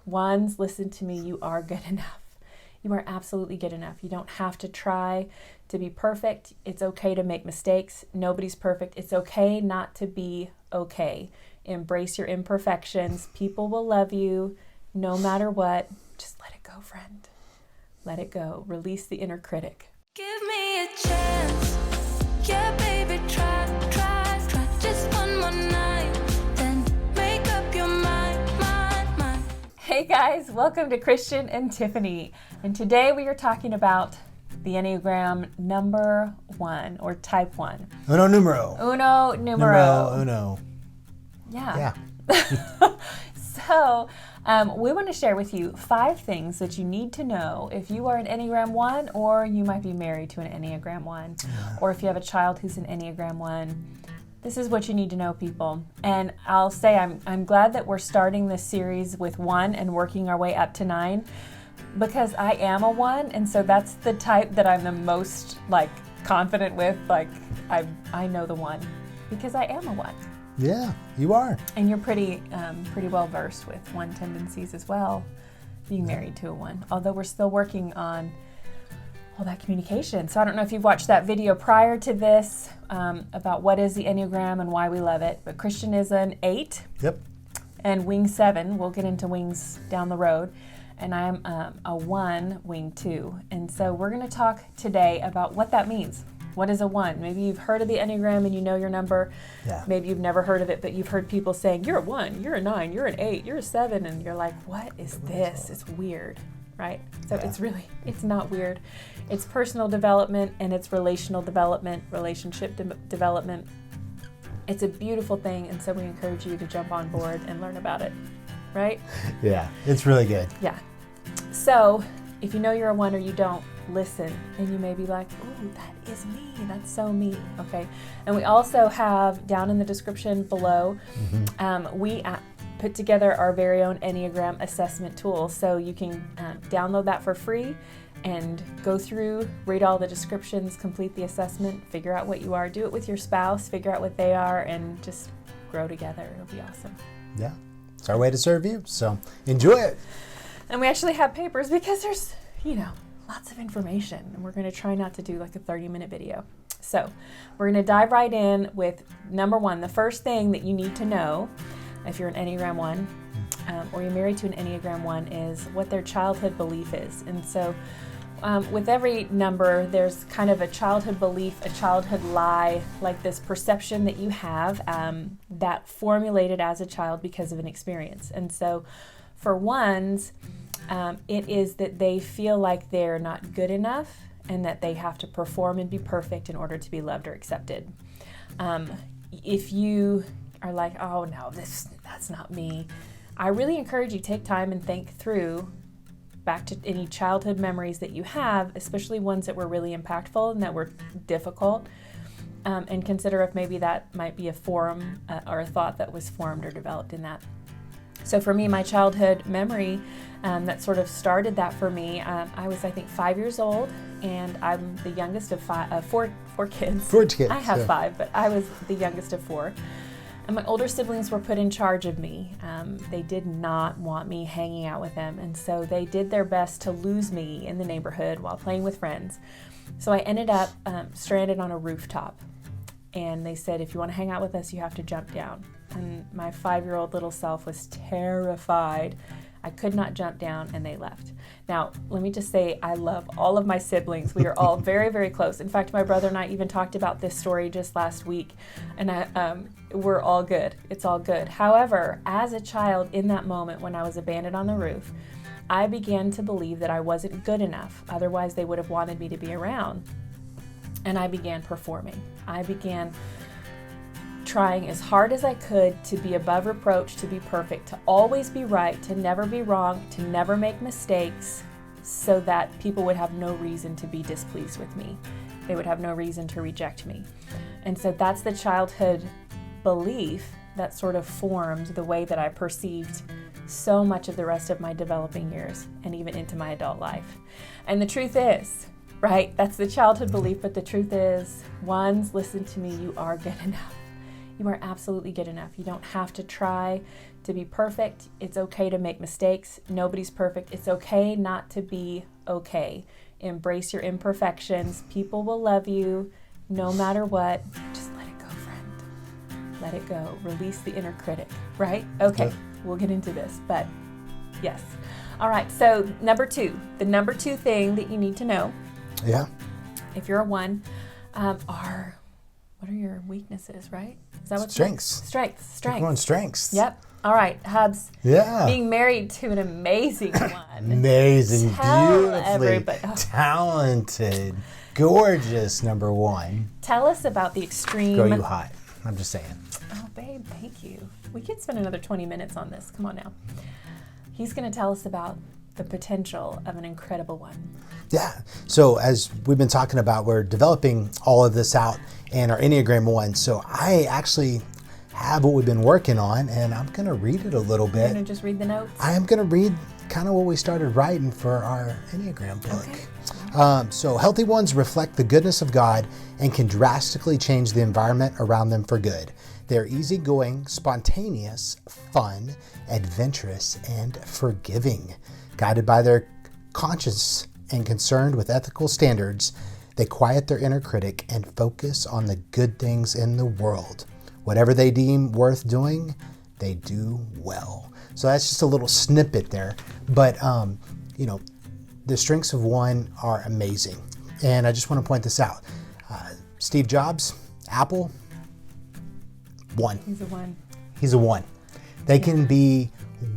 Ones, listen to me, you are good enough. You are absolutely good enough. You don't have to try to be perfect. It's okay to make mistakes. Nobody's perfect. It's okay not to be okay. Embrace your imperfections. People will love you no matter what. Just let it go, friend. Let it go. Release the inner critic. Give me a chance. Yeah, baby, try just one more night. Then make up your mind. Hey guys, welcome to Christian and Tiffany. And today we are talking about the Enneagram number 1 or type 1. Uno numero. Uno numero. Uno. Yeah. So we want to share with you 5 things that you need to know if you are an Enneagram 1 or you might be married to an Enneagram 1 or if you have a child who's an Enneagram 1. This is what you need to know, people. And I'll say I'm glad that we're starting this series with 1 and working our way up to 9 because I am a 1, and so that's the type that I'm the most confident with. I know the 1 because I am a 1. Yeah, you are. And you're pretty well versed with 1 tendencies as well, being married to a 1. Although we're still working on all that communication. So I don't know if you've watched that video prior to this about what is the Enneagram and why we love it. But Christian is an 8. Yep. And wing 7. We'll get into wings down the road. And I'm a 1, wing 2. And so we're going to talk today about what that means. What is a 1? Maybe you've heard of the Enneagram and you know your number. Yeah. Maybe you've never heard of it, but you've heard people saying, you're a 1, you're a 9, you're an 8, you're a 7. And you're like, what is this? It's weird, right? So it's not weird. It's personal development and it's relational development, relationship development. It's a beautiful thing. And so we encourage you to jump on board and learn about it, right? Yeah, it's really good. Yeah. So if you know you're a 1 or you don't, listen, and you may be like, ooh, that is me. That's so me. Okay. And we also have down in the description below, we put together our very own Enneagram assessment tool. So you can download that for free and go through, read all the descriptions, complete the assessment, figure out what you are, do it with your spouse, figure out what they are, and just grow together. It'll be awesome. Yeah, it's our way to serve you. So enjoy it. And we actually have papers because there's, lots of information, and we're going to try not to do like a 30-minute video. So we're going to dive right in with number 1. The first thing that you need to know if you're an Enneagram 1 or you're married to an Enneagram 1 is what their childhood belief is. And so with every number, there's kind of a childhood belief, a childhood lie, like this perception that you have that formulated as a child because of an experience. And so for 1s, it is that they feel like they're not good enough and that they have to perform and be perfect in order to be loved or accepted. If you are like, oh no, that's not me, I really encourage you to take time and think through back to any childhood memories that you have, especially ones that were really impactful and that were difficult, and consider if maybe that might be a form or a thought that was formed or developed in that. So for me, my childhood memory that sort of started that for me, I was, I think, 5 years old, and I'm the youngest of four kids. 4 kids. I have 5, but I was the youngest of 4. And my older siblings were put in charge of me. They did not want me hanging out with them, and so they did their best to lose me in the neighborhood while playing with friends. So I ended up stranded on a rooftop, and they said, if you want to hang out with us, you have to jump down. And my 5-year-old little self was terrified. I could not jump down, and they left. Now, let me just say, I love all of my siblings. We are all very, very close. In fact, my brother and I even talked about this story just last week, and we're all good. It's all good. However, as a child in that moment when I was abandoned on the roof, I began to believe that I wasn't good enough. Otherwise, they would have wanted me to be around. And I began performing. I began trying as hard as I could to be above reproach, to be perfect, to always be right, to never be wrong, to never make mistakes, so that people would have no reason to be displeased with me. They would have no reason to reject me. And so that's the childhood belief that sort of formed the way that I perceived so much of the rest of my developing years and even into my adult life. And the truth is, right, that's the childhood belief, but the truth is, ones, listen to me, you are good enough. You are absolutely good enough. You don't have to try to be perfect. It's okay to make mistakes. Nobody's perfect. It's okay not to be okay. Embrace your imperfections. People will love you no matter what. Just let it go, friend. Let it go. Release the inner critic, right? Okay, Yep. We'll get into this, but yes. All right, so number 2, the number 2 thing that you need to know, Yeah. if you're a 1, what are your weaknesses, right? Is that what Strengths. Strengths. Come on, strengths. Yep. All right, Hubs. Yeah. Being married to an amazing one. Amazing, Tell beautifully everybody. Oh. talented, gorgeous number 1. Tell us about the extreme. Girl, you hot. I'm just saying. Oh, babe, thank you. We could spend another 20 minutes on this. Come on now. He's going to tell us about the potential of an incredible one. Yeah. So as we've been talking about, we're developing all of this out in our Enneagram 1. So I actually have what we've been working on, and I'm going to read it a little You're going bit. to just read the notes? I am going to read kind of what we started writing for our Enneagram book. Okay. So healthy ones reflect the goodness of God and can drastically change the environment around them for good. They're easygoing, spontaneous, fun, adventurous, and forgiving. Guided by their conscience and concerned with ethical standards, they quiet their inner critic and focus on the good things in the world. Whatever they deem worth doing, they do well. So that's just a little snippet there. But, the strengths of 1 are amazing. And I just want to point this out. Steve Jobs, Apple, 1. He's a 1. He's a 1. They can be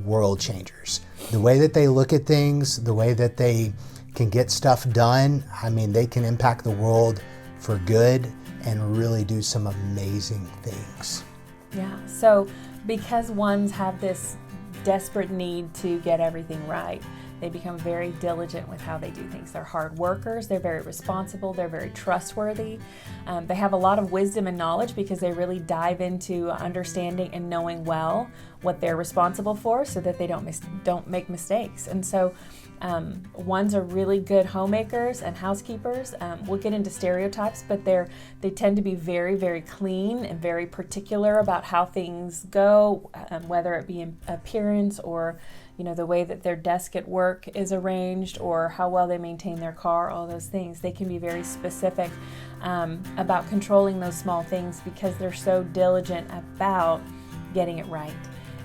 world changers. The way that they look at things, the way that they can get stuff done, I mean, they can impact the world for good and really do some amazing things. Yeah. So because 1s have this desperate need to get everything right, they become very diligent with how they do things. They're hard workers. They're very responsible. They're very trustworthy. They have a lot of wisdom and knowledge because they really dive into understanding and knowing well what they're responsible for, so that they don't make mistakes. And so 1s are really good homemakers and housekeepers. We'll get into stereotypes, but they tend to be very, very clean and very particular about how things go, whether it be in appearance or the way that their desk at work is arranged or how well they maintain their car, all those things. They can be very specific about controlling those small things because they're so diligent about getting it right.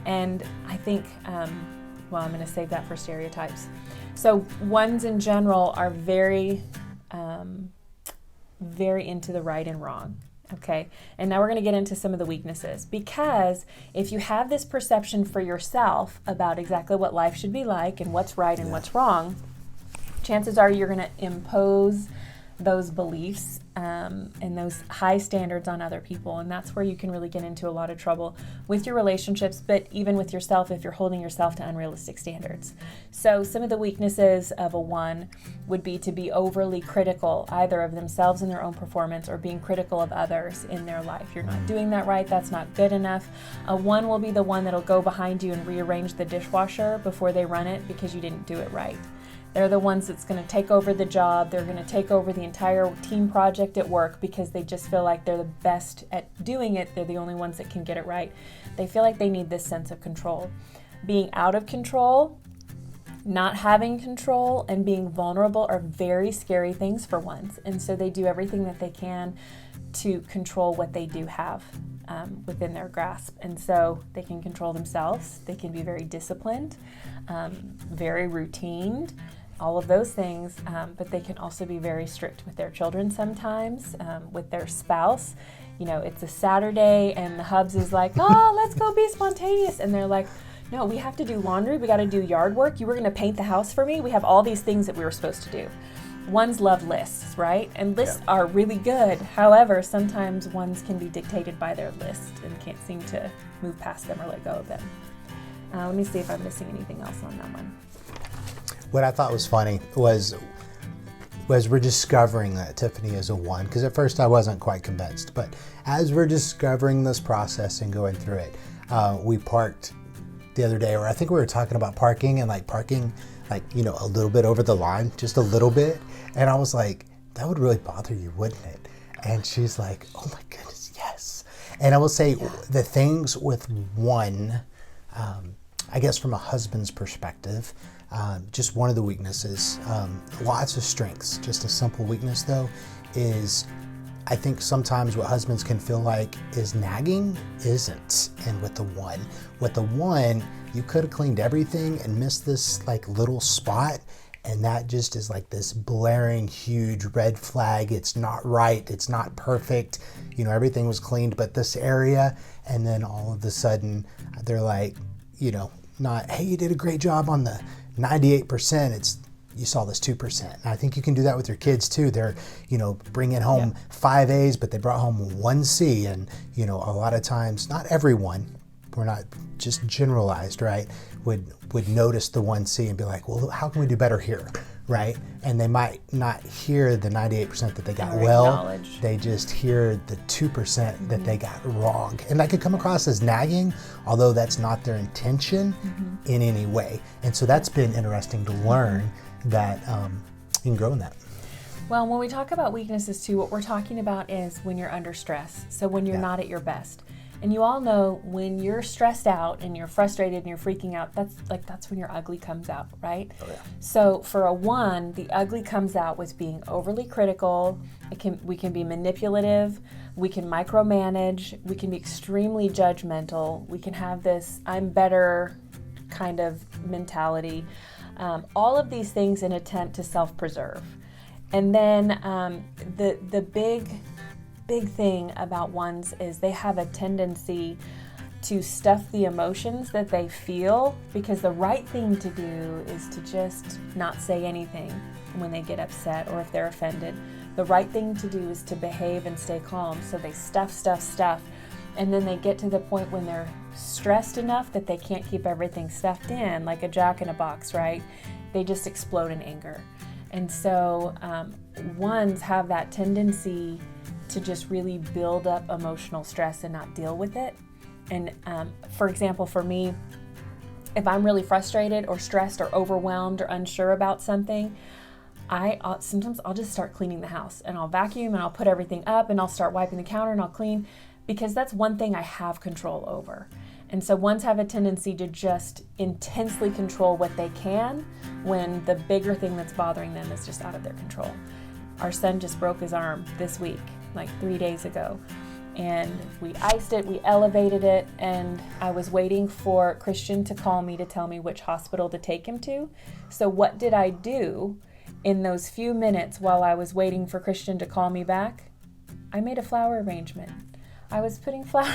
And I think, I'm going to save that for stereotypes. So 1s in general are very, very into the right and wrong. Okay, and now we're going to get into some of the weaknesses, because if you have this perception for yourself about exactly what life should be like and what's right and what's wrong, chances are you're going to impose those beliefs and those high standards on other people, and that's where you can really get into a lot of trouble with your relationships, but even with yourself if you're holding yourself to unrealistic standards. So some of the weaknesses of a 1 would be to be overly critical either of themselves and their own performance or being critical of others in their life. You're not doing that right, that's not good enough. A 1 will be the one that'll go behind you and rearrange the dishwasher before they run it because you didn't do it right. They're the ones that's going to take over the job. They're going to take over the entire team project at work because they just feel like they're the best at doing it. They're the only ones that can get it right. They feel like they need this sense of control. Being out of control, not having control, and being vulnerable are very scary things for 1s. And so they do everything that they can to control what they do have within their grasp. And so they can control themselves. They can be very disciplined, very routine, all of those things, but they can also be very strict with their children sometimes, with their spouse. It's a Saturday and the Hubs is like, oh, let's go be spontaneous. And they're like, no, we have to do laundry. We got to do yard work. You were going to paint the house for me. We have all these things that we were supposed to do. 1s love lists, right? And lists are really good. However, sometimes 1s can be dictated by their list and can't seem to move past them or let go of them. Let me see if I'm missing anything else on that one. What I thought was funny was we're discovering that Tiffany is a 1, because at first I wasn't quite convinced, but as we're discovering this process and going through it, we parked the other day, or I think we were talking about parking and parking a little bit over the line, just a little bit, and I was like, that would really bother you, wouldn't it? And she's like, oh my goodness, yes. And I will say the things with 1 I guess from a husband's perspective, just one of the weaknesses, lots of strengths. Just a simple weakness though is I think sometimes what husbands can feel like is nagging isn't. And with the one, you could have cleaned everything and missed this like little spot. And that just is like this blaring, huge red flag. It's not right. It's not perfect. You know, everything was cleaned, but this area. And then all of a sudden they're like, you know, not, hey, you did a great job on the 98%. It's, you saw this 2%. And I think you can do that with your kids too. They're, you know, bringing home 5 A's, but they brought home 1 C. And, you know, a lot of times, not everyone, we're not just generalized, right, would notice the 1 C and be like, well, how can we do better here, right? And they might not hear the 98% that they got well. They just hear the 2% that they got wrong. And that could come across as nagging, although that's not their intention in any way. And so that's been interesting to learn that you can grow in that. Well, when we talk about weaknesses too, what we're talking about is when you're under stress. So when you're not at your best. And you all know when you're stressed out and you're frustrated and you're freaking out, that's when your ugly comes out, right? Oh, yeah. So for a 1, the ugly comes out with being overly critical. We can be manipulative. We can micromanage. We can be extremely judgmental. We can have this "I'm better" kind of mentality. All of these things in attempt to self-preserve. And then the big thing about ones is they have a tendency to stuff the emotions that they feel, because the right thing to do is to just not say anything when they get upset or if they're offended. The right thing to do is to behave and stay calm. So they stuff, and then they get to the point when they're stressed enough that they can't keep everything stuffed in, like a jack in a box, right? They just explode in anger. And so ones have that tendency to just really build up emotional stress and not deal with it. And for example, for me, if I'm really frustrated or stressed or overwhelmed or unsure about something, sometimes I'll just start cleaning the house, and I'll vacuum and I'll put everything up and I'll start wiping the counter and I'll clean, because that's one thing I have control over. And so ones have a tendency to just intensely control what they can when the bigger thing that's bothering them is just out of their control. Our son just broke his arm this week, like 3 days ago. And we iced it, we elevated it, and I was waiting for Christian to call me to tell me which hospital to take him to. So what did I do in those few minutes while I was waiting for Christian to call me back? I made a flower arrangement. I was putting flowers.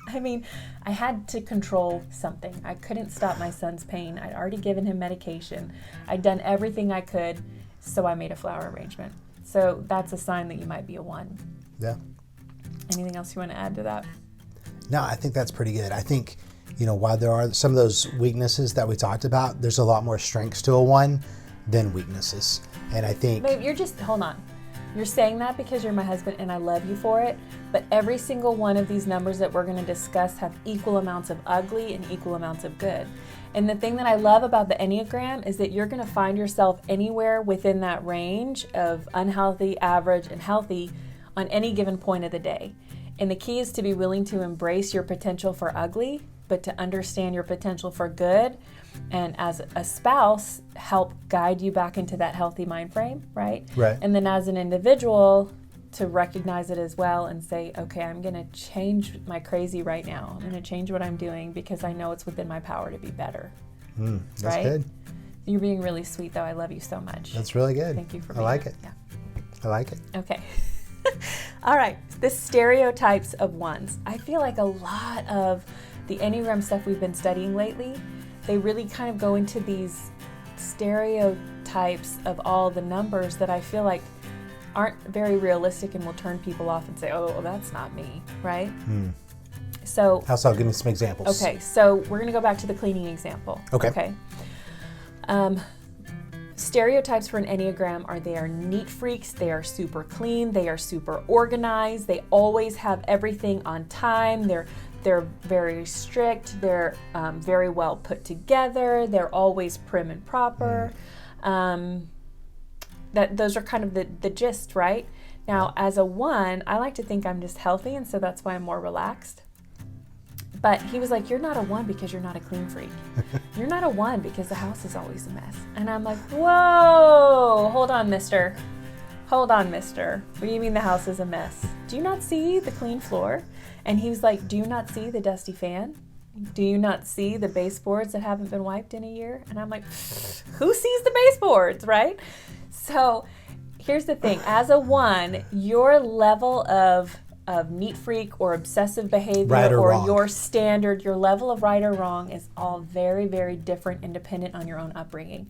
I mean, I had to control something. I couldn't stop my son's pain. I'd already given him medication. I'd done everything I could, so I made a flower arrangement. So that's a sign that you might be a 1. Yeah. Anything else you want to add to that? No, I think that's pretty good. I think, while there are some of those weaknesses that we talked about, there's a lot more strengths to a 1 than weaknesses. And I think... Babe, hold on. You're saying that because you're my husband and I love you for it, but every single one of these numbers that we're going to discuss have equal amounts of ugly and equal amounts of good. And the thing that I love about the Enneagram is that you're going to find yourself anywhere within that range of unhealthy, average, and healthy on any given point of the day. And the key is to be willing to embrace your potential for ugly, but to understand your potential for good. And as a spouse, help guide you back into that healthy mind frame, right? Right. And then as an individual, to recognize it as well and say, okay, I'm going to change my crazy right now. I'm going to change what I'm doing because I know it's within my power to be better. That's right? good. You're being really sweet, though. I love you so much. That's really good. Thank you for being I like it. Yeah. I like it. Okay. All right. The stereotypes of ones. I feel like a lot of the Enneagram stuff we've been studying lately, they really kind of go into these stereotypes of all the numbers that I feel like aren't very realistic and will turn people off and say, oh, well, that's not me, right? So, how so? Give me some examples. Okay, so we're going to go back to the cleaning example. Okay. Stereotypes for an Enneagram are they are neat freaks, they are super clean, they are super organized, they always have everything on time, they're very strict, they're very well put together, they're always prim and proper. Those are kind of the gist, right? Now, as a 1, I like to think I'm just healthy, and so that's why I'm more relaxed. But he was like, you're not a 1 because you're not a clean freak. You're not a 1 because the house is always a mess. And I'm like, whoa, hold on, mister. Hold on, mister. What do you mean the house is a mess? Do you not see the clean floor? And he was like, do you not see the dusty fan? Do you not see the baseboards that haven't been wiped in a year? And I'm like, who sees the baseboards, right? So here's the thing. As a 1, your level of neat freak or obsessive behavior right or wrong. Your standard, your level of right or wrong is all very, very different and dependent on your own upbringing.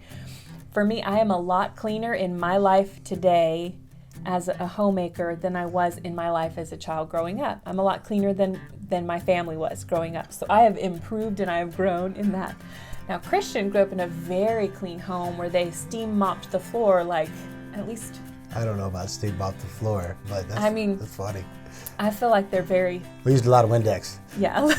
For me, I am a lot cleaner in my life today as a homemaker than I was in my life as a child growing up. I'm a lot cleaner than my family was growing up. So I have improved and I have grown in that. Now, Christian grew up in a very clean home where they steam mopped the floor like at least... I don't know about steam mop the floor, but that's funny. I feel like they're very... We used a lot of Windex. Yeah.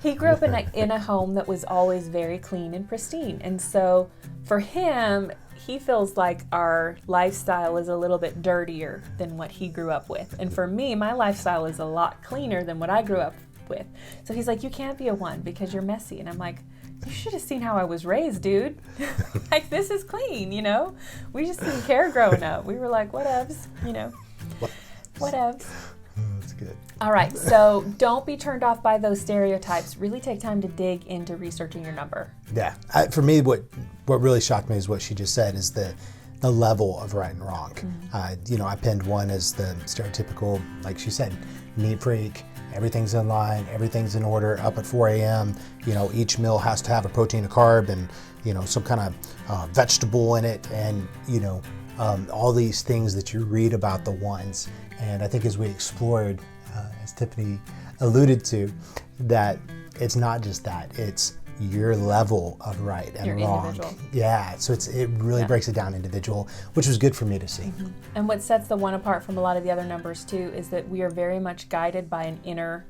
He grew up in a home that was always very clean and pristine. And so for him, he feels like our lifestyle is a little bit dirtier than what he grew up with. And for me, my lifestyle is a lot cleaner than what I grew up with. So he's like, you can't be a 1 because you're messy. And I'm like, you should have seen how I was raised, dude. Like, this is clean, you know? We just didn't care growing up. We were like, whatevs, you know? Whatevs. That's good. All right, so don't be turned off by those stereotypes. Really take time to dig into researching your number. Yeah. For me, what really shocked me is what she just said is the level of right and wrong. Mm-hmm. I pinned 1 as the stereotypical, like she said, neat freak. Everything's in line, everything's in order, up at 4 a.m. Each meal has to have a protein, a carb, and, some kind of vegetable in it, and, all these things that you read about the 1s. And I think as we explored, as Tiffany alluded to, that it's not just that, it's your level of right and wrong. Individual. Yeah, so it really breaks it down individual, which was good for me to see. Mm-hmm. And what sets the 1 apart from a lot of the other numbers too is that we are very much guided by an inner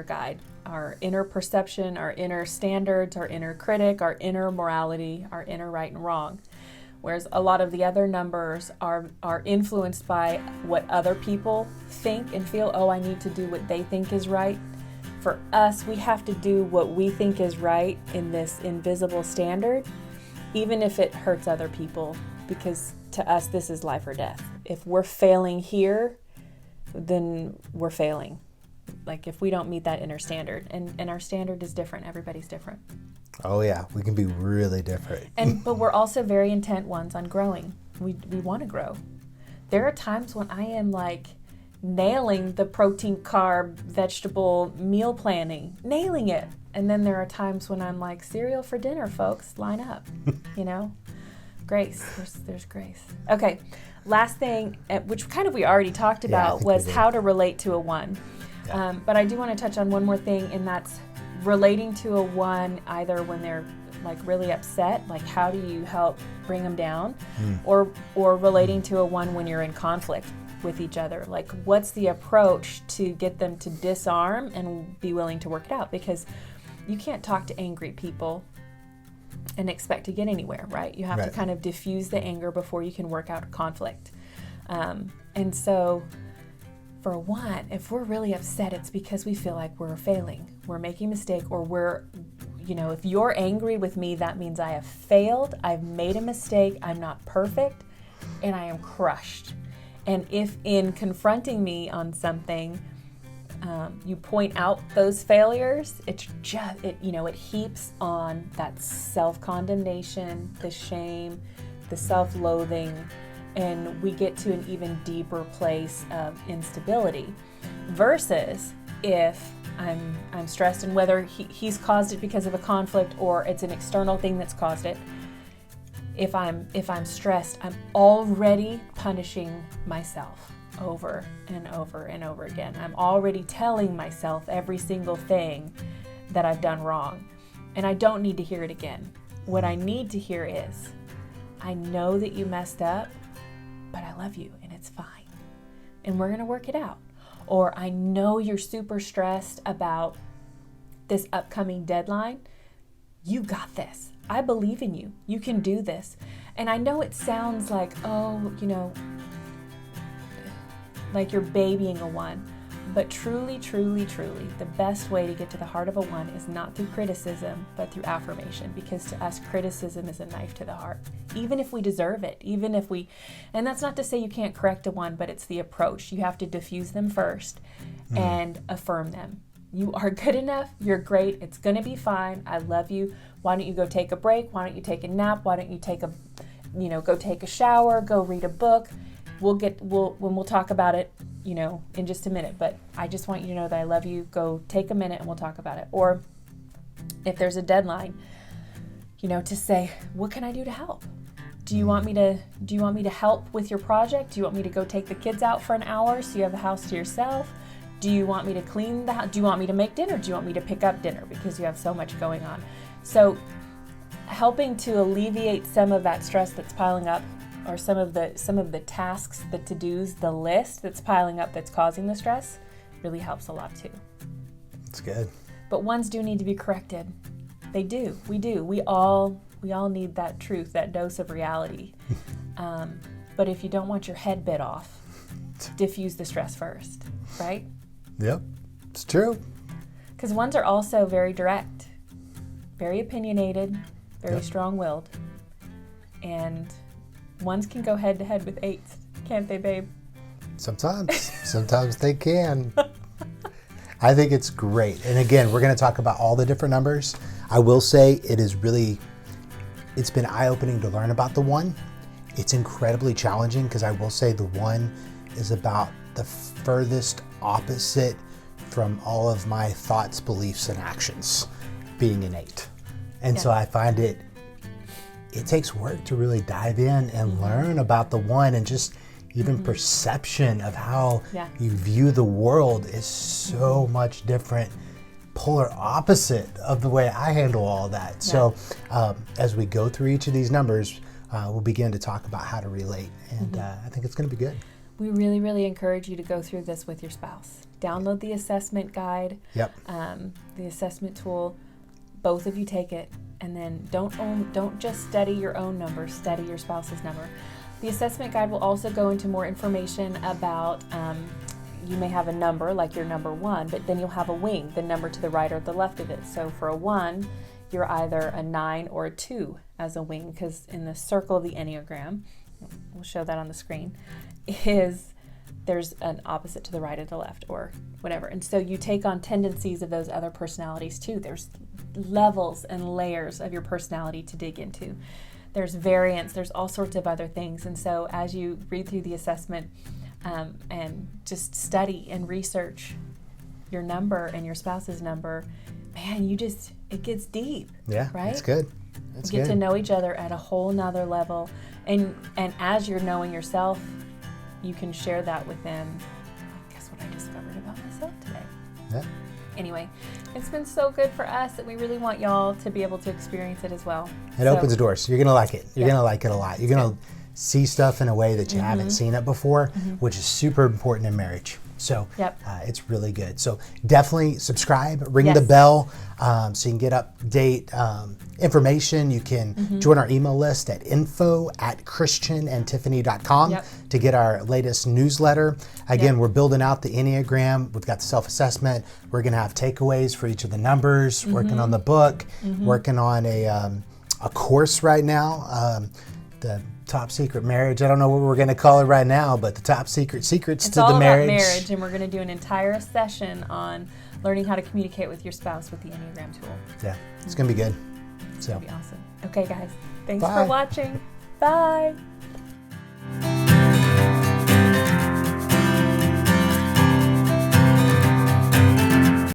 guide. Our inner perception, our inner standards, our inner critic, our inner morality, our inner right and wrong. Whereas a lot of the other numbers are influenced by what other people think and feel. Oh, I need to do what they think is right. For us, we have to do what we think is right in this invisible standard, even if it hurts other people, because to us, this is life or death. If we're failing here, then we're failing. Like if we don't meet that inner standard, and our standard is different, everybody's different. Oh yeah, we can be really different. But we're also very intent ones on growing. We want to grow. There are times when I am like nailing the protein, carb, vegetable meal planning, nailing it. And then there are times when I'm like, cereal for dinner, folks, line up, Grace, there's grace. Okay, last thing, which kind of we already talked about, was how to relate to a 1. Yeah. But I do want to touch on one more thing, and that's relating to a 1 either when they're like really upset, like how do you help bring them down, or relating to a 1 when you're in conflict with each other. Like what's the approach to get them to disarm and be willing to work it out? Because you can't talk to angry people and expect to get anywhere, right? You have to kind of diffuse the anger before you can work out a conflict. And so for a 1, if we're really upset, it's because we feel like we're failing, we're making a mistake, or if you're angry with me, that means I have failed, I've made a mistake, I'm not perfect, and I am crushed. And if in confronting me on something, you point out those failures, it heaps on that self-condemnation, the shame, the self-loathing, and we get to an even deeper place of instability. Versus if I'm stressed, and whether he's caused it because of a conflict or it's an external thing that's caused it, if I'm stressed, I'm already punishing myself over and over and over again. I'm already telling myself every single thing that I've done wrong. And I don't need to hear it again. What I need to hear is, I know that you messed up, but I love you and it's fine. And we're going to work it out. Or I know you're super stressed about this upcoming deadline. You got this. I believe in you. You can do this. And I know it sounds like, like you're babying a 1. But truly, truly, truly, the best way to get to the heart of a 1 is not through criticism, but through affirmation. Because to us, criticism is a knife to the heart. Even if we deserve it, and that's not to say you can't correct a 1, but it's the approach. You have to diffuse them first and affirm them. You are good enough. You're great. It's going to be fine. I love you. Why don't you go take a break? Why don't you take a nap? Why don't you go take a shower, go read a book? We'll talk about it, in just a minute, but I just want you to know that I love you. Go take a minute and we'll talk about it. Or if there's a deadline, to say, what can I do to help? Do you want me to help with your project? Do you want me to go take the kids out for an hour so you have the house to yourself? Do you want me to clean the house? Do you want me to make dinner? Do you want me to pick up dinner because you have so much going on? So helping to alleviate some of that stress that's piling up, or some of the tasks, the to-dos, the list that's piling up that's causing the stress, really helps a lot too. That's good. But 1s do need to be corrected. They do. We do. We all need that truth, that dose of reality. But if you don't want your head bit off, diffuse the stress first, right? Yep, it's true. Because 1s are also very direct, very opinionated, very strong-willed, and 1s can go head-to-head with 8s, can't they, babe? Sometimes they can. I think it's great. And again, we're going to talk about all the different numbers. I will say it's been eye-opening to learn about the 1. It's incredibly challenging because I will say the 1 is about the furthest opposite from all of my thoughts, beliefs, and actions, being an 8. And so I find it takes work to really dive in and learn about the 1, and just even perception of how you view the world is so much different, polar opposite of the way I handle all that. Yeah. So as we go through each of these numbers, we'll begin to talk about how to relate, and I think it's going to be good. We really, really encourage you to go through this with your spouse. Download the assessment guide, the assessment tool. Both of you take it. And then don't just study your own number, study your spouse's number. The assessment guide will also go into more information about, you may have a number like your number 1, but then you'll have a wing, the number to the right or the left of it. So for a 1, you're either a 9 or a 2 as a wing, because in the circle of the Enneagram, we'll show that on the screen, there's an opposite to the right or the left or whatever. And so you take on tendencies of those other personalities too. There's levels and layers of your personality to dig into. There's variance, there's all sorts of other things. And so as you read through the assessment and just study and research your number and your spouse's number, man, it gets deep. Yeah, right? It's good. You get to know each other at a whole nother level. And as you're knowing yourself, you can share that with them. Guess what I discovered about myself today? Yeah. Anyway, it's been so good for us that we really want y'all to be able to experience it as well. It opens doors. You're going to like it. You're going to like it a lot. You're going to see stuff in a way that you haven't seen it before, which is super important in marriage. So it's really good. So definitely subscribe, ring the bell, so you can get update information. You can join our email list at info@christianandtiffany.com to get our latest newsletter. Again, we're building out the Enneagram. We've got the self-assessment. We're going to have takeaways for each of the numbers, working on the book, working on a course right now, the Top Secret Marriage. I don't know what we're going to call it right now, but the Top Secret Secrets to the Marriage. It's all about marriage, and we're going to do an entire session on learning how to communicate with your spouse with the Enneagram tool. Yeah, it's going to be good. It's going to be awesome. Okay, guys. Thanks for watching. Bye.